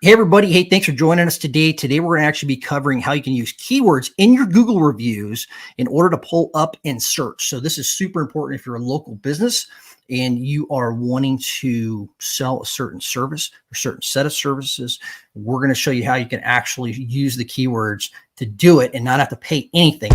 Hey, everybody. Hey, thanks for joining us today. Today, we're going to actually be covering how you can use keywords in your Google reviews in order to pull up and search. So this is super important if you're a local business and you are wanting to sell a certain service or certain set of services. We're going to show you how you can actually use the keywords to do it and not have to pay anything.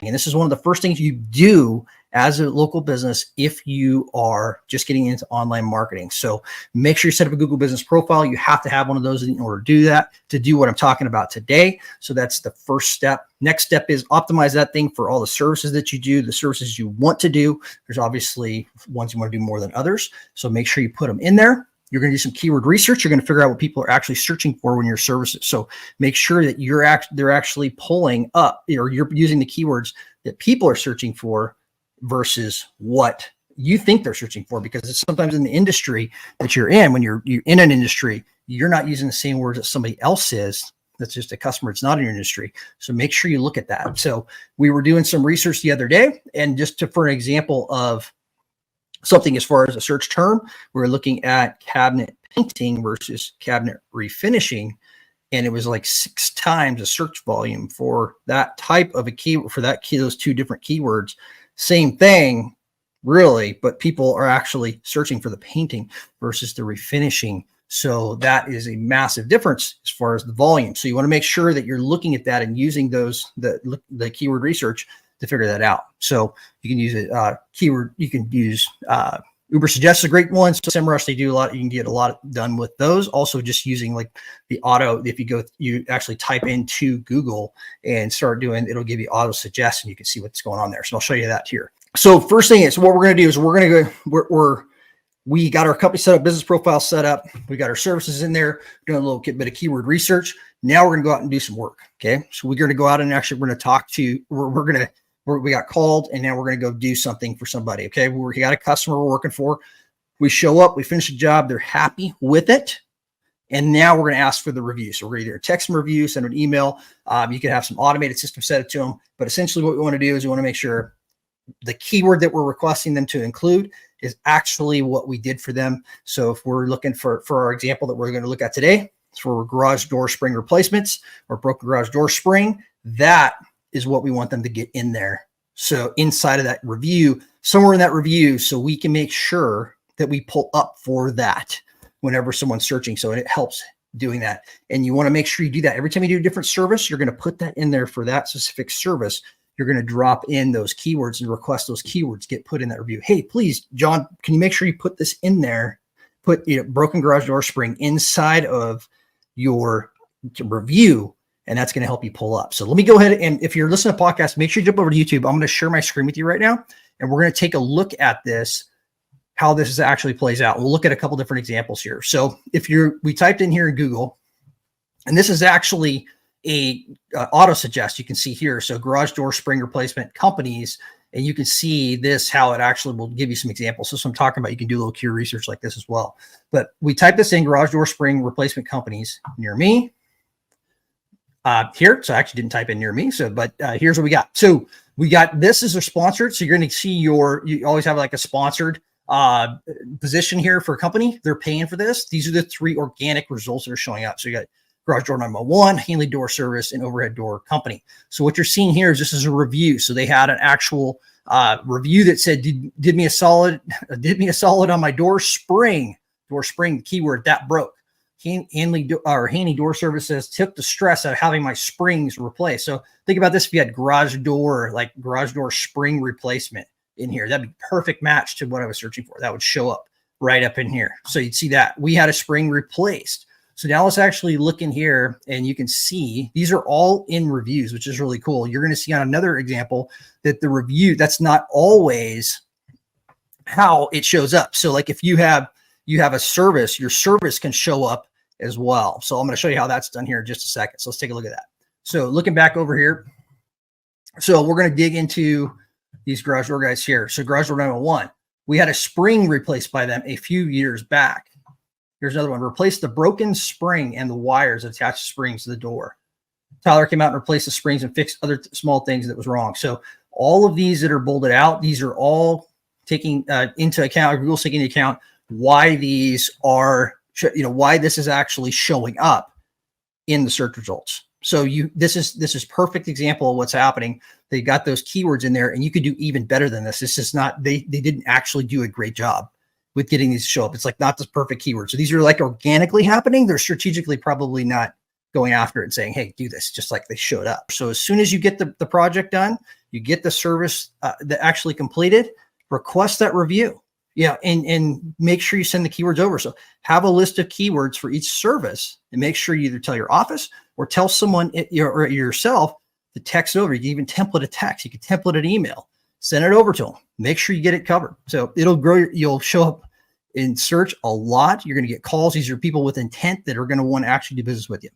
And this is one of the first things you do as a local business if you are just getting into online marketing. So make sure you set up a Google business profile. You have to have one of those in order to do that, to do what I'm talking about today. So that's the first step. Next step is optimize that thing for all the services that you do, the services you want to do. There's obviously ones you want to do more than others. So make sure you put them in there. You're going to do some keyword research. You're going to figure out what people are actually searching for when your services. So make sure that they're actually pulling up, or you're using the keywords that people are searching for versus what you think they're searching for, because it's sometimes in the industry that you're in, when you're in an industry, you're not using the same words that somebody else is. That's just a customer. It's not in your industry. So make sure you look at that. So we were doing some research the other day, and for an example of something as far as a search term, we're looking at cabinet painting versus cabinet refinishing. And it was like 6 times the search volume for that type of a keyword, for those two different keywords. Same thing, really, but people are actually searching for the painting versus the refinishing. So that is a massive difference as far as the volume. So you want to make sure that you're looking at that and using the keyword research to figure that out. So you can use keyword. You can use Uber Suggest is a great one. So SEMrush, they do a lot. You can get a lot done with those. Also, just using like the auto. If you actually type into Google and start doing, it'll give you auto suggest, and you can see what's going on there. So I'll show you that here. So first thing is, what we're going to do is we're going to go. We got our company set up, business profile set up. We got our services in there. Doing a little bit of keyword research. Now we're going to go out and do some work. Okay, so we're going to go out and actually we're going to talk to. We got called, and now we're going to go do something for somebody. Okay. We got a customer we're working for. We show up, we finish the job. They're happy with it. And now we're going to ask for the review. So we're either text them a review, send an email. You can have some automated system set it to them. But essentially what we want to do is we want to make sure the keyword that we're requesting them to include is actually what we did for them. So if we're looking for our example that we're going to look at today, it's for garage door spring replacements or broken garage door spring, that is what we want them to get in there. So inside of that review, somewhere in that review, so we can make sure that we pull up for that whenever someone's searching. So it helps doing that. And you want to make sure you do that. Every time you do a different service, you're going to put that in there for that specific service. You're going to drop in those keywords and request those keywords get put in that review. Hey, please, John, can you make sure you put this in there? Put broken garage door spring inside of your review. And that's going to help you pull up. So let me go ahead, and if you're listening to podcasts, make sure you jump over to YouTube. I'm going to share my screen with you right now, and we're going to take a look at this, how this actually plays out. We'll look at a couple different examples here. So if we typed in here in Google, and this is actually a auto suggest, you can see here. So garage door spring replacement companies, and you can see this, how it actually will give you some examples. So I'm talking about, you can do a little keyword research like this as well. But we type this in, garage door spring replacement companies near me. Here, so I actually didn't type in near me. So, but here's what we got. So we got, this is a sponsored. So you're going to see you always have like a sponsored position here for a company. They're paying for this. These are the 3 organic results that are showing up. So you got garage door number 1, Hanley door service, and overhead door company. So what you're seeing here is this is a review. So they had an actual review that said, did me a solid on my door spring keyword that broke. Hanley door services took the stress out of having my springs replaced. So think about this. If you had garage door spring replacement in here, that'd be perfect match to what I was searching for. That would show up right up in here. So you'd see that we had a spring replaced. So now let's actually look in here, and you can see these are all in reviews, which is really cool. You're going to see on another example that the review, that's not always how it shows up. So like if you have a service, your service can show up as well. So I'm going to show you how that's done here in just a second. So let's take a look at that. So looking back over here, so we're going to dig into these garage door guys here. So garage door number 1, we had a spring replaced by them a few years back. Here's another one. Replace the broken spring and the wires attached springs to the door. Tyler came out and replaced the springs and fixed other small things that was wrong. So all of these that are bolded out, these are all taking into account, Google's taking into account why these are, why this is actually showing up in the search results. So this is perfect example of what's happening. They got those keywords in there, and you could do even better than this. This is not, they didn't actually do a great job with getting these to show up. It's like not this perfect keyword. So these are like organically happening. They're strategically probably not going after it and saying, hey, do this, just like they showed up. So as soon as you get the project done, you get the service that actually completed, request that review. Yeah, and make sure you send the keywords over. So have a list of keywords for each service, and make sure you either tell your office or tell someone or yourself to text it over. You can even template a text. You can template an email. Send it over to them. Make sure you get it covered. So it'll grow. You'll show up in search a lot. You're going to get calls. These are people with intent that are going to want to actually do business with you.